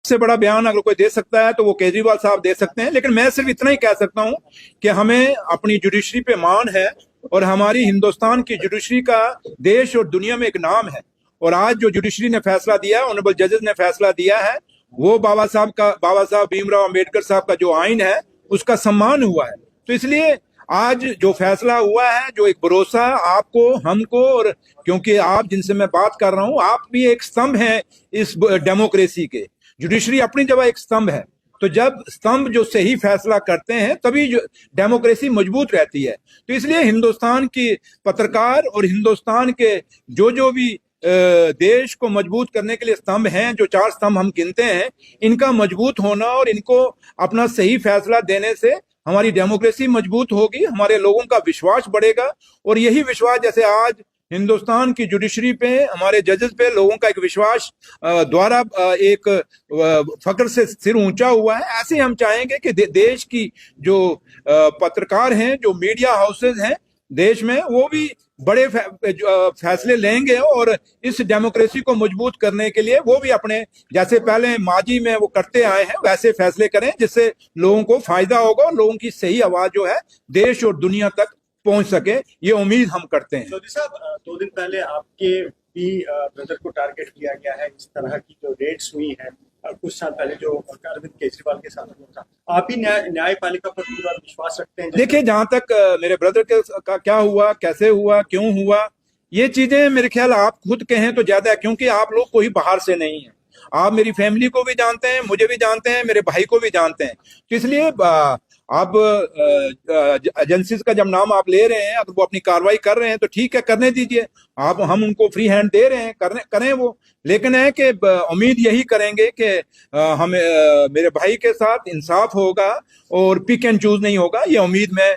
से बड़ा बयान अगर कोई दे सकता है तो वो केजरीवाल साहब दे सकते हैं, लेकिन मैं सिर्फ इतना ही कह सकता हूं कि हमें अपनी जुडिशरी पे मान है और हमारी हिंदुस्तान की जुडिशरी का देश और दुनिया में एक नाम है। और आज जो जुडिशरी ने फैसला दिया है, ऑनरेबल जजेस ने फैसला दिया है, वो बाबा साहब भीमराव अंबेडकर साहब का जो आइन है उसका सम्मान हुआ है। तो इसलिए आज जो फैसला हुआ है, जो एक भरोसा आपको, हमको, और क्योंकि आप जिनसे मैं बात कर रहा हूं, आप भी एक स्तंभ हैं इस डेमोक्रेसी के। जुडिशरी अपनी जगह एक स्तंभ है, तो जब स्तंभ जो सही फैसला करते हैं तभी जो डेमोक्रेसी मजबूत रहती है। तो इसलिए हिंदुस्तान की पत्रकार और हिंदुस्तान के जो भी देश को मजबूत करने के लिए स्तंभ हैं, जो 4 स्तंभ हम गिनते हैं, इनका मजबूत होना और इनको अपना सही फैसला देने से हमारी डेमोक्रेसी मजबूत होगी, हमारे लोगों का विश्वास बढ़ेगा। और यही विश्वास, जैसे आज हिंदुस्तान की जुडिशरी पे, हमारे जजेस पे लोगों का एक विश्वास द्वारा एक फख्र से सिर ऊंचा हुआ है, ऐसे हम चाहेंगे कि देश की जो पत्रकार हैं, जो मीडिया हाउसेज हैं देश में, वो भी बड़े फैसले लेंगे और इस डेमोक्रेसी को मजबूत करने के लिए वो भी अपने, जैसे पहले माजी में वो करते आए हैं, वैसे फैसले करें जिससे लोगों को फायदा होगा और लोगों की सही आवाज जो है देश और दुनिया तक पहुंच सके, ये उम्मीद हम करते हैं। चौधरी साहब, 2 दिन पहले आपके भी ब्रदर को टारगेट किया गया है। इस तरह की जो रेड्स हुई है कुछ साल पहले जो अरविंद केजरीवाल के साथ हुआ था, आप ही न्यायपालिका पर पूरा विश्वास रखते हैं? देखिए, जहां तक मेरे ब्रदर का क्या हुआ, कैसे हुआ, क्यों हुआ, ये चीजें मेरे ख्याल आप खुद कहें तो ज्यादा है, क्योंकि आप लोग कोई बाहर से नहीं है। आप मेरी फैमिली को भी जानते हैं, मुझे भी जानते हैं, मेरे भाई को भी जानते हैं। तो इसलिए आप एजेंसीज का जब नाम आप ले रहे हैं, अगर वो अपनी कार्रवाई कर रहे हैं तो ठीक है, करने दीजिए। हम उनको फ्री हैंड दे रहे हैं, करें वो। लेकिन है कि उम्मीद यही करेंगे कि हमें मेरे भाई के साथ इंसाफ होगा और पिक एंड चूज नहीं होगा, ये उम्मीद मैं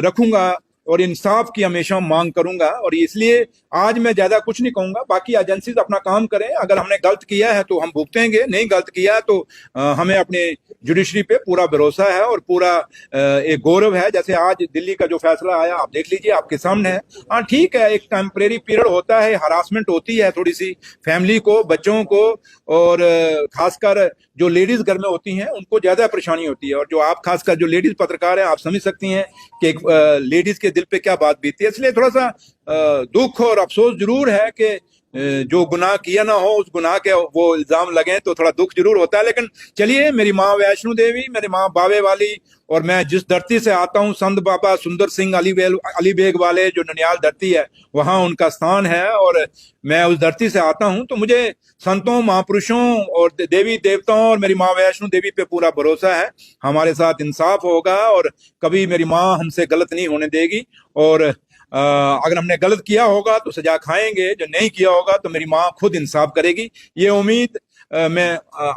रखूंगा और इंसाफ की हमेशा मांग करूंगा। और इसलिए आज मैं ज्यादा कुछ नहीं कहूंगा, बाकी एजेंसीज अपना काम करें। अगर हमने गलत किया है तो हम भुगतेंगे, नहीं गलत किया तो हमें अपने जुडिशरी पे पूरा भरोसा है और पूरा एक गौरव है। जैसे आज दिल्ली का जो फैसला आया, आप देख लीजिए, आपके सामने है। हाँ ठीक है, एक टेम्परेरी पीरियड होता है, हरासमेंट होती है थोड़ी सी फैमिली को, बच्चों को, और खासकर जो लेडीज घर में होती हैं उनको ज्यादा परेशानी होती है। और जो आप खासकर जो लेडीज पत्रकार हैं, आप समझ सकती हैं कि एक लेडीज के दिल पे क्या बात बीतती है। इसलिए थोड़ा सा दुख और अफसोस जरूर है कि जो गुनाह किया ना हो, उस गुनाह के वो इल्जाम लगे तो थोड़ा दुख जरूर होता है। लेकिन चलिए, मेरी माँ वैष्णो देवी, मेरी माँ बावे वाली, और मैं जिस धरती से आता हूँ, संत बाबा सुंदर सिंह अली बेग वाले जो ननियाल धरती है, वहां उनका स्थान है और मैं उस धरती से आता हूं। तो मुझे संतों, महापुरुषों और देवी देवताओं और मेरी माँ वैष्णो देवी पे पूरा भरोसा है। हमारे साथ इंसाफ होगा और कभी मेरी माँ हमसे गलत नहीं होने देगी। और अगर हमने गलत किया होगा तो सजा खाएंगे, जो नहीं किया होगा तो मेरी माँ खुद इंसाफ करेगी, ये उम्मीद मैं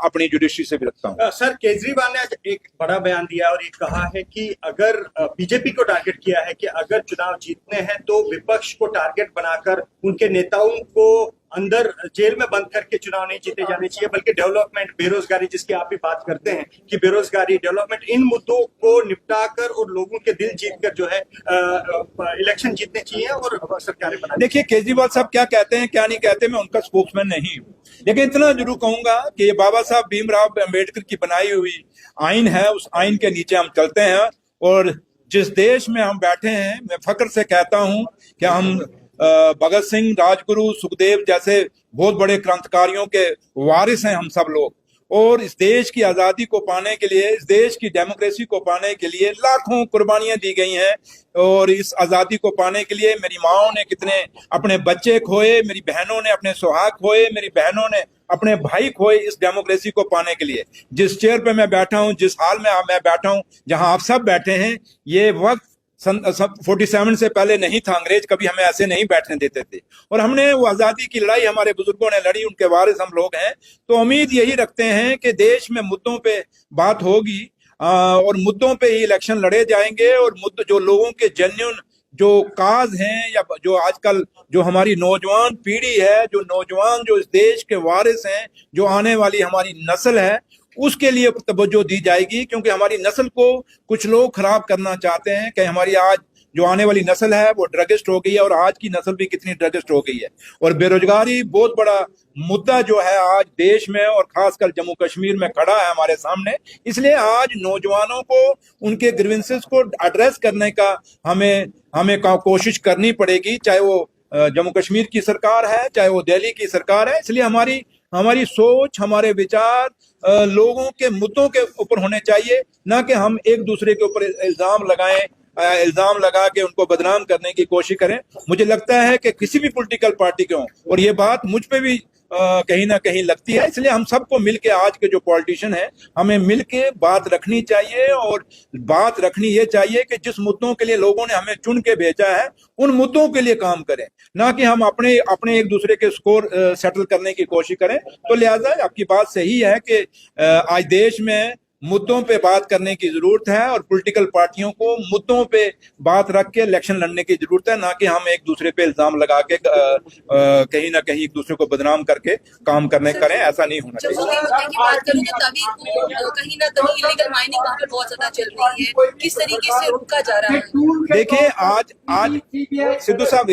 अपनी जुडिशरी से भी रखता हूँ। सर, केजरीवाल ने आज एक बड़ा बयान दिया और ये कहा है कि अगर बीजेपी को टारगेट किया है कि अगर चुनाव जीतने हैं तो विपक्ष को टारगेट बनाकर उनके नेताओं को अंदर जेल में बंद करके चुनाव नहीं जीते जाने चाहिए, बल्कि डेवलपमेंट, बेरोजगारी, जिसकी आप भी बात करते हैं कि बेरोजगारी, डेवलपमेंट, इन मुद्दों को निपटाकर और लोगों के दिल जीतकर जो है इलेक्शन जीतने चाहिए और सरकारें बनानी। देखिए, केजरीवाल साहब क्या कहते हैं क्या नहीं कहते, मैं उनका स्पोक्समैन नहीं हूँ, लेकिन इतना जरूर कहूंगा कि ये बाबा साहब भीमराव अंबेडकर की बनाई हुई आइन है, उस आइन के नीचे हम चलते हैं। और जिस देश में हम बैठे हैं, मैं फख्र से कहता हूं कि हम भगत सिंह, राजगुरु, सुखदेव जैसे बहुत बड़े क्रांतिकारियों के वारिस हैं हम सब लोग। और इस देश की आजादी को पाने के लिए, इस देश की डेमोक्रेसी को पाने के लिए लाखों कुर्बानियां दी गई हैं। और इस आजादी को पाने के लिए मेरी माओ ने कितने अपने बच्चे खोए, मेरी बहनों ने अपने सुहाग खोए, मेरी बहनों ने अपने भाई खोए इस डेमोक्रेसी को पाने के लिए। जिस चेयर पे मैं बैठा हूं, जिस हाल में मैं बैठा हूं, जहां आप सब बैठे हैं, ये वक्त 47 से पहले नहीं था। अंग्रेज कभी हमें ऐसे नहीं बैठने देते थे और हमने वो आजादी की लड़ाई हमारे बुजुर्गों ने लड़ी, उनके वारिस हम लोग हैं। तो उम्मीद यही रखते हैं कि देश में मुद्दों पे बात होगी और मुद्दों पे ही इलेक्शन लड़े जाएंगे। और मुद्दे जो लोगों के जेन्युइन जो काज हैं, या जो आजकल जो हमारी नौजवान पीढ़ी है, जो नौजवान जो इस देश के वारिस हैं, जो आने वाली हमारी नस्ल है, उसके लिए तवज्जो दी जाएगी। क्योंकि हमारी नस्ल को कुछ लोग खराब करना चाहते हैं कि हमारी आज जो आने वाली नस्ल है वो ड्रगिस्ट हो गई है, और आज की नस्ल भी कितनी ड्रगिस्ट हो गई है। और बेरोजगारी बहुत बड़ा मुद्दा जो है आज देश में और खासकर जम्मू कश्मीर में खड़ा है हमारे सामने, इसलिए आज नौजवानों को उनके ग्रीवेंसेस को एड्रेस करने का हमें हमें कोशिश करनी पड़ेगी, चाहे वो जम्मू कश्मीर की सरकार है, चाहे वो दिल्ली की सरकार है। इसलिए हमारी हमारी सोच, हमारे विचार लोगों के मुद्दों के ऊपर होने चाहिए, ना कि हम एक दूसरे के ऊपर इल्जाम लगा के उनको बदनाम करने की कोशिश करें। मुझे लगता है कि किसी भी पॉलिटिकल पार्टी के हों, और ये बात मुझ पे भी कहीं ना कहीं लगती है, इसलिए हम सबको मिलके, आज के जो पॉलिटिशियन हैं, हमें मिलके बात रखनी चाहिए। और बात रखनी ये चाहिए कि जिस मुद्दों के लिए लोगों ने हमें चुन के भेजा है, उन मुद्दों के लिए काम करें, ना कि हम अपने अपने एक दूसरे के स्कोर सेटल करने की कोशिश करें। तो लिहाजा आपकी बात सही है कि आज देश में मुद्दों पे बात करने की जरूरत है, और पॉलिटिकल पार्टियों को मुद्दों पे बात रख के इलेक्शन लड़ने की जरूरत है, ना कि हम एक दूसरे पे इल्जाम लगा के कहीं ना कहीं एक दूसरे को बदनाम करके काम करें। ऐसा नहीं होना चाहिए। जम्मू के मुद्दे की बात करूं तो तभी को कहीं ना कहीं इलीगल माइनिंग वहाँ पे बहुत ज्यादा चल रही है, किस तरीके से रोका जा रहा है? देखिए, आज सिद्धू साहब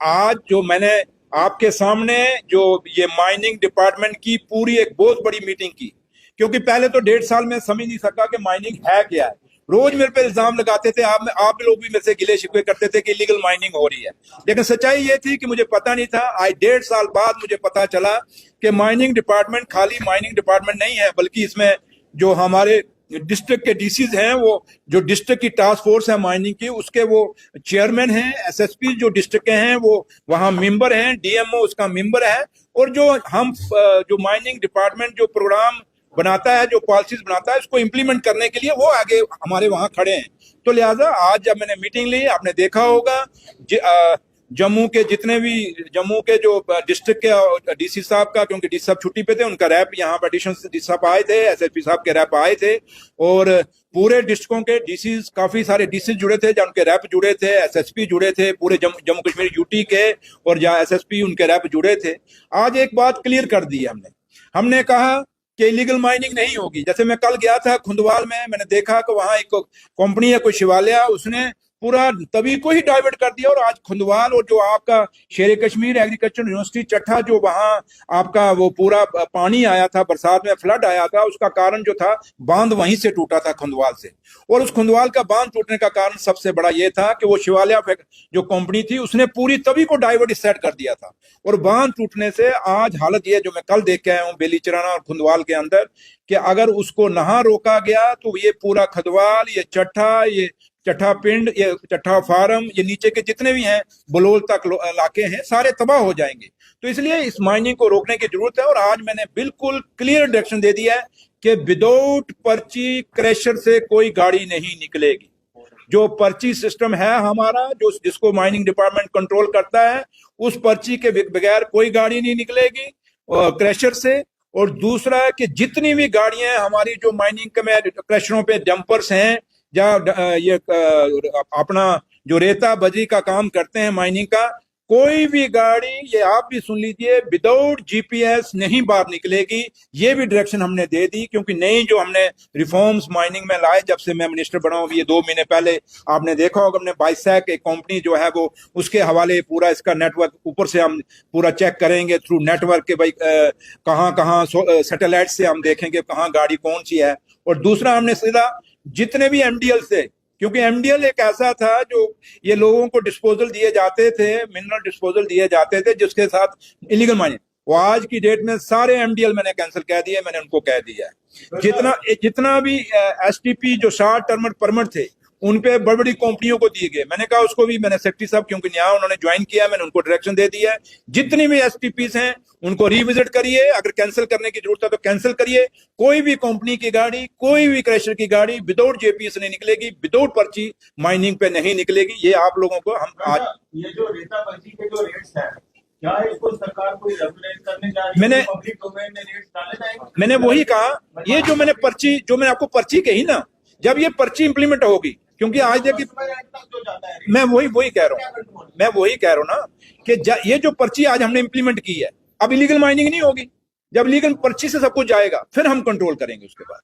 आज जो मैंने आपके सामने जो ये माइनिंग डिपार्टमेंट की पूरी एक बहुत बड़ी मीटिंग की, क्योंकि पहले तो 1.5 साल में समझ नहीं सका कि माइनिंग है क्या है। रोज मेरे पे इल्जाम लगाते थे, आप लोग भी मेरे से गिले शिकवे करते थे कि इलीगल माइनिंग हो रही है, लेकिन सच्चाई ये थी कि मुझे पता नहीं था। आज 1.5 साल बाद मुझे पता चला कि माइनिंग डिपार्टमेंट खाली माइनिंग डिपार्टमेंट नहीं है, बल्कि इसमें जो हमारे डिस्ट्रिक्ट के डीसीज हैं, वो जो डिस्ट्रिक्ट की टास्क फोर्स है माइनिंग की, उसके वो चेयरमैन हैं, एसएसपी जो डिस्ट्रिक्ट के हैं वो वहां मेंबर हैं, डीएमओ उसका मेंबर है, और जो माइनिंग डिपार्टमेंट जो प्रोग्राम बनाता है, जो पॉलिसीज बनाता है, उसको इम्प्लीमेंट करने के लिए वो आगे हमारे वहां खड़े हैं। तो लिहाजा आज जब मैंने मीटिंग ली, आपने देखा होगा जम्मू के जो डिस्ट्रिक्ट के डीसी साहब का, क्योंकि डीसी साहब छुट्टी पे थे, उनका रैप यहाँ पर एडिशनल डीसी साहब आए थे, एसएसपी साहब के रैप आए थे, और पूरे डिस्ट्रिक्टों के डीसी, काफी सारे डीसी जुड़े थे, जहाँ उनके रैप जुड़े थे, एसएसपी जुड़े थे, पूरे जम्मू कश्मीर यूटी के, और जहाँ एसएसपी उनके रैप जुड़े थे। आज एक बात क्लियर कर दी है हमने कहा कि इलीगल माइनिंग नहीं होगी। जैसे मैं कल गया था खुंदवाल में, मैंने देखा कि वहां एक कंपनी है, कोई शिवालय, उसने पूरा तभी को ही डाइवर्ट कर दिया, और आज खुंदवाल और जो आपका शेर कश्मीर एग्रीकल्चर यूनिवर्सिटी चट्ठा, जो वहां आपका वो पूरा पानी आया था, बरसात में फ्लड आया था, उसका कारण जो था बांध वहीं से टूटा था, खुंदवाल से। और उस खुंदवाल का बांध टूटने का कारण सबसे बड़ा ये था कि वो शिवालय जो कंपनी थी, उसने पूरी तभी को डाइवर्ट सेट कर दिया था, और बांध टूटने से आज हालत ये जो मैं कल देख के आया हूँ बेलीचराना और खुंदवाल के अंदर, कि अगर उसको नहा रोका गया तो ये पूरा खुंदवाल, ये चट्ठा, ये चट्ठा पिंड, ये चट्ठा फार्म, ये नीचे के जितने भी हैं बलोल तक इलाके हैं, सारे तबाह हो जाएंगे। तो इसलिए इस माइनिंग को रोकने की जरूरत है, और आज मैंने बिल्कुल क्लियर डायरेक्शन दे दिया है कि विदाउट पर्ची क्रैशर से कोई गाड़ी नहीं निकलेगी। जो पर्ची सिस्टम है हमारा, जिसको माइनिंग डिपार्टमेंट कंट्रोल करता है, उस पर्ची के बगैर कोई गाड़ी नहीं निकलेगी क्रैशर से। और दूसरा है कि जितनी भी गाड़ियां हमारी जो माइनिंग में क्रैशरों पे डंपर्स हैं, या ये अपना जो रेता बजरी का काम करते हैं माइनिंग का, कोई भी गाड़ी, ये आप भी सुन लीजिए, विदाउट जीपीएस नहीं बाहर निकलेगी। ये भी डायरेक्शन हमने दे दी, क्योंकि नई जो हमने रिफॉर्म्स माइनिंग में लाए, जब से मैं मिनिस्टर बना हूं, ये 2 महीने पहले आपने देखा होगा, हमने बाइसैक एक कंपनी जो है वो, उसके हवाले पूरा इसका नेटवर्क ऊपर से हम पूरा चेक करेंगे थ्रू नेटवर्क के, भाई कहाँ सैटेलाइट से हम देखेंगे कहाँ गाड़ी कौन सी है। और दूसरा, हमने सीधा जितने भी एमडीएल से, क्योंकि एमडीएल एक ऐसा था जो ये लोगों को डिस्पोजल दिए जाते थे, मिनरल डिस्पोजल दिए जाते थे, जिसके साथ इलीगल माइनिंग, वो आज की डेट में सारे एमडीएल मैंने कैंसिल कह दिए, मैंने उनको कह दिया है। जितना भी एसटीपी जो शॉर्ट टर्म परमिट थे, उन पे बड़ी बड़ी कंपनियों को दिए गए। मैंने कहा उसको भी, मैंने सेक्रेटरी साहब क्योंकि नया उन्होंने ज्वाइन किया, मैंने उनको डायरेक्शन दे दिया है, जितनी भी एसटीपीस हैं उनको रिविजिट करिए, अगर कैंसिल करने की जरूरत है तो कैंसिल करिए। कोई भी कंपनी की गाड़ी, कोई भी क्रैशर की गाड़ी विदाउट जेपीएस नहीं निकलेगी, विदाउट पर्ची माइनिंग पे नहीं निकलेगी। ये आप लोगों को हम आज, ये जो रेता पर्ची के जो रेट्स हैं, क्या इसको सरकार कोई रेगुलेट करने जा रही है? पब्लिक डोमेन में रेट्स डाले जाएंगे? मैंने वही कहा, ये जो मैंने आपको पर्ची कही ना, जब ये पर्ची इंप्लीमेंट होगी, क्योंकि आज देखिए, मैं वही कह रहा हूँ ना कि ये जो पर्ची आज हमने इंप्लीमेंट की है, अब इलीगल माइनिंग नहीं होगी। जब लीगल पर्ची से सब कुछ जाएगा, फिर हम कंट्रोल करेंगे उसके बाद।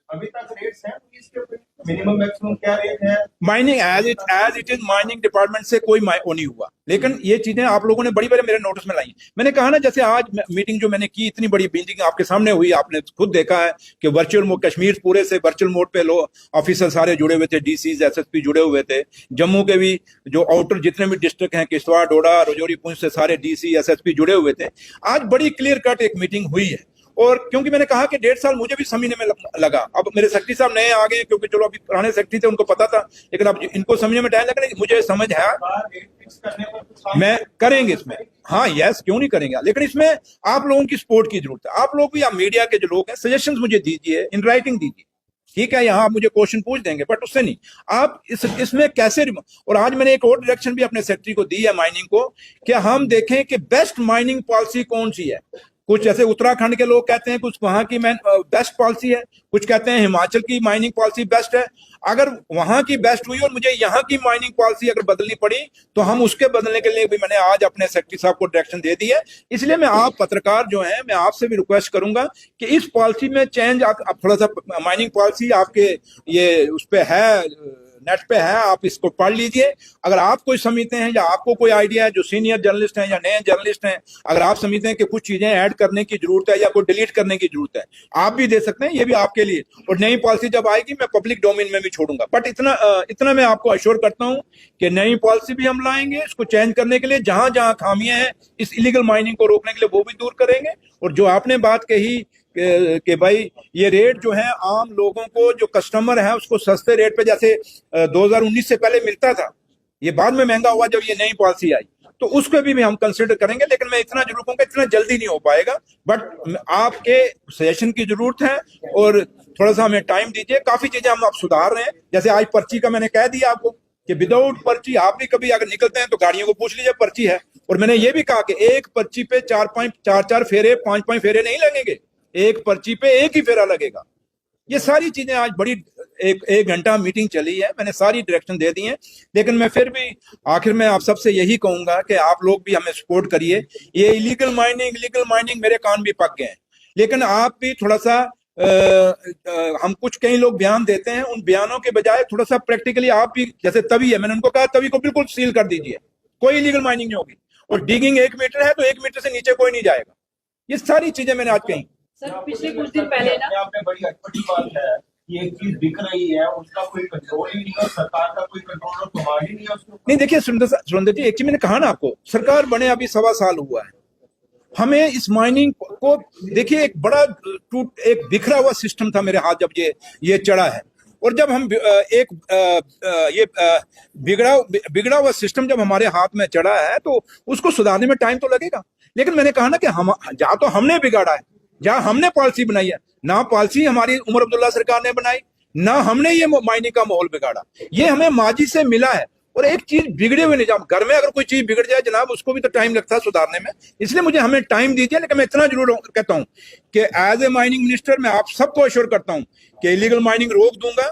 अभी तक रेट्स हैं इसके मिनिमम मैक्सिमम क्या रेट है? Mining as it is mining department से कोई वो नहीं हुआ, लेकिन ये चीजें आप लोगों ने बड़ी बड़ी मेरे नोटिस में लाई। मैंने कहा ना, जैसे आज मीटिंग जो मैंने की, इतनी बड़ी मीटिंग आपके सामने हुई, आपने खुद देखा है कि वर्चुअल मोड, कश्मीर पूरे से वर्चुअल मोड पे लोग ऑफिसर सारे जुड़े हुए थे, डीसीज एसएसपी जुड़े हुए थे, जम्मू के भी जो आउटर जितने भी डिस्ट्रिक्ट हैं, किश्तवाड़, डोडा, राजौरी, पुंछ से सारे डीसी एसएसपी जुड़े हुए थे। आज बड़ी क्लियर कट एक मीटिंग हुई है, और क्योंकि मैंने कहा कि 1.5 साल मुझे भी समझने में लगा। अब मेरे सेक्रेटरी साहब नए आ गए, क्योंकि चलो अभी पुराने सेक्रेटरी थे, उनको पता था, लेकिन अब इनको समझने में टाइम लगा। मुझे समझ है, रेट फिक्स करने पर कुछ काम मैं करेंगे इसमें, हाँ यस, क्यों नहीं करेंगे, लेकिन इसमें आप लोगों की सपोर्ट की जरूरत है। आप लोग भी, आप मीडिया के जो लोग हैं, सजेशंस मुझे दीजिए, इन राइटिंग दीजिए, ठीक है? यहाँ आप मुझे क्वेश्चन पूछ देंगे, बट उससे नहीं, आप इसमें कैसे। और आज मैंने एक और डायरेक्शन भी अपने सेक्रेटरी को दी है माइनिंग को, कि हम देखें कि बेस्ट माइनिंग पॉलिसी कौन सी है। कुछ जैसे उत्तराखंड के लोग कहते हैं कुछ वहां की बेस्ट पॉलिसी है, कुछ कहते हैं हिमाचल की माइनिंग पॉलिसी बेस्ट है। अगर वहां की बेस्ट हुई और मुझे यहाँ की माइनिंग पॉलिसी अगर बदलनी पड़ी, तो हम उसके बदलने के लिए भी मैंने आज अपने सेक्रेटरी साहब को डायरेक्शन दे दी है। इसलिए मैं, आप पत्रकार जो हैं, मैं आपसे भी रिक्वेस्ट करूंगा कि इस पॉलिसी में चेंज, आप थोड़ा सा, माइनिंग पॉलिसी आपके ये उस पे है, नेट पे है, आप इसको पढ़ लीजिए। अगर आप कोई समझते हैं या आपको कोई आइडिया है, जो सीनियर जर्नलिस्ट हैं या नए जर्नलिस्ट हैं, अगर आप समझते हैं कि कुछ चीजें ऐड करने की जरूरत है या कोई डिलीट करने की जरूरत है, आप भी दे सकते हैं, ये भी आपके लिए। और नई पॉलिसी जब आएगी, मैं पब्लिक डोमेन में भी छोड़ूंगा। बट इतना मैं आपको अश्योर करता हूं कि नई पॉलिसी भी हम लाएंगे, इसको चेंज करने के लिए, जहां जहां खामियां हैं, इस इलीगल माइनिंग को रोकने के लिए, वो भी दूर करेंगे। और जो आपने बात कही कि भाई ये रेट जो है, आम लोगों को, जो कस्टमर है, उसको सस्ते रेट पे, जैसे 2019 से पहले मिलता था, ये बाद में महंगा हुआ जब ये नई पॉलिसी आई, तो उसको भी हम कंसिडर करेंगे। लेकिन मैं इतना जरूर कहूंगा, इतना जल्दी नहीं हो पाएगा, बट आपके सजेशन की जरूरत है, और थोड़ा सा हमें टाइम दीजिए। काफी चीजें हम आप सुधार रहे हैं, जैसे आज पर्ची का मैंने कह दिया आपको कि विदाउट पर्ची आप भी कभी अगर निकलते हैं तो गाड़ियों को पूछ लीजिए, पर्ची है। और मैंने ये भी कहा कि एक पर्ची पे 4 फेरे, 5 फेरे नहीं लगेंगे, एक पर्ची पे एक ही फेरा लगेगा। ये सारी चीजें आज बड़ी, एक घंटा मीटिंग चली है, मैंने सारी डायरेक्शन दे दी है। लेकिन मैं फिर भी आखिर में आप सबसे यही कहूंगा कि आप लोग भी हमें सपोर्ट करिए। ये इलीगल माइनिंग मेरे कान भी पक गए हैं, लेकिन आप भी थोड़ा सा हम कुछ कई लोग बयान देते हैं, उन बयानों के बजाय थोड़ा सा प्रैक्टिकली आप भी, जैसे तवी है, मैंने उनको कहा तवी को बिल्कुल सील कर दीजिए, कोई इलीगल माइनिंग नहीं होगी। और डिगिंग 1 मीटर है तो 1 मीटर से नीचे कोई नहीं जाएगा। ये सारी चीजें मैंने आज कही। सर, पिछले कुछ दिन पहले ना, आपने बड़ी बड़ी बात है, ये एक चीज बिक रही है, उसका कोई कंट्रोल ही नहीं है, सरकार का कोई कंट्रोल और कमांड ही नहीं है उसके ऊपर। नहीं, देखिए सुरेंद्र जी, एक चीज मैंने कहा ना आपको, सरकार बने अभी 1.25 साल हुआ है, हमें इस माइनिंग को देखिए, एक बड़ा एक बिखरा हुआ सिस्टम था मेरे हाथ जब ये चढ़ा है। और जब हम ये बिगड़ा हुआ सिस्टम जब हमारे हाथ में चढ़ा है, तो उसको सुधारने में टाइम तो लगेगा। लेकिन मैंने कहा ना कि हम, जहां तो हमने बिगाड़ा है, जहां हमने पॉलिसी बनाई है, ना पॉलिसी हमारी उमर अब्दुल्ला सरकार ने बनाई, ना हमने ये माइनिंग का माहौल बिगाड़ा, ये हमें माजी से मिला है। और एक चीज बिगड़े हुए निजाम, घर में अगर कोई चीज बिगड़ जाए जनाब, उसको भी तो टाइम लगता है सुधारने में। इसलिए मुझे हमें टाइम दीजिए। लेकिन मैं इतना जरूर कहता हूं कि एज ए माइनिंग मिनिस्टर मैं आप सबको अश्योर करता हूं कि इलीगल माइनिंग रोक दूंगा,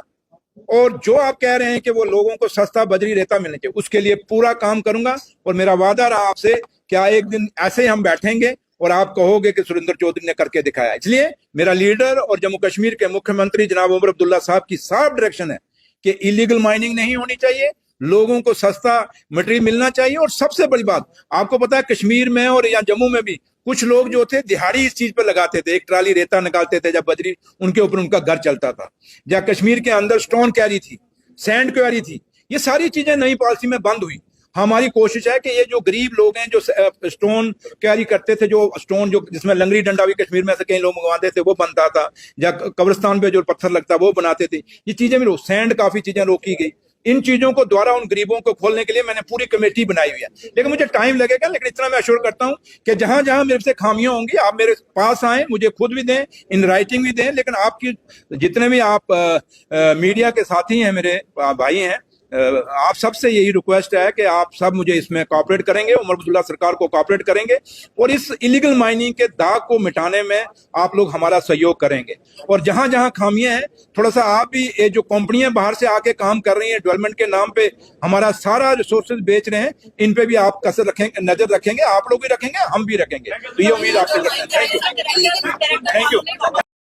और जो आप कह रहे हैं कि वो लोगों को सस्ता बजरी रेता मिलना चाहिए, उसके लिए पूरा काम करूंगा। और मेरा वादा रहा आपसे, क्या एक दिन ऐसे ही हम बैठेंगे और आप कहोगे कि सुरेंद्र चौधरी ने करके दिखाया। इसलिए मेरा लीडर और जम्मू कश्मीर के मुख्यमंत्री जनाब उमर अब्दुल्ला साहब की साफ डायरेक्शन है कि इलीगल माइनिंग नहीं होनी चाहिए, लोगों को सस्ता मटेरियल मिलना चाहिए। और सबसे बड़ी बात, आपको पता है कश्मीर में और या जम्मू में भी कुछ लोग जो थे दिहाड़ी इस चीज पर लगाते थे, एक ट्राली रेता निकालते थे, जब बजरी उनके ऊपर उनका घर चलता था। जहाँ कश्मीर के अंदर स्टोन क्वारी थी, सैंड क्वारी थी, ये सारी चीजें नई पॉलिसी में बंद हुई। हमारी कोशिश है कि ये जो गरीब लोग हैं जो स्टोन कैरी करते थे, जो स्टोन जो जिसमें लंगड़ी डंडा भी कश्मीर में से कई लोग मंगवाते थे, वो बनता था, या कब्रिस्तान पे जो पत्थर लगता वो बनाते थे, ये चीजें भी सैंड काफी चीजें रोकी गई। इन चीजों को द्वारा उन गरीबों को खोलने के लिए मैंने पूरी कमेटी बनाई हुई है। लेकिन मुझे टाइम लगेगा, लेकिन इतना मैं अश्योर करता हूं कि जहां जहां मेरे से खामियां होंगी, आप मेरे पास आए, मुझे खुद भी दें, इन राइटिंग भी दें। लेकिन आपकी जितने भी आप मीडिया के साथी हैं, मेरे भाई हैं, आप सबसे यही रिक्वेस्ट है कि आप सब मुझे इसमें कोऑपरेट करेंगे, उमर अब्दुल्ला सरकार को कोऑपरेट करेंगे, और इस इलीगल माइनिंग के दाग को मिटाने में आप लोग हमारा सहयोग करेंगे। और जहां जहां खामियां हैं, थोड़ा सा आप भी, ये जो कंपनियां बाहर से आके काम कर रही हैं, डेवलपमेंट के नाम पे हमारा सारा रिसोर्सेज बेच रहे हैं, इन पे भी आप कसर रखेंगे, नजर रखेंगे, आप लोग भी रखेंगे, हम भी रखेंगे। तो ये उम्मीद आपसे रखते हैं। Thank you.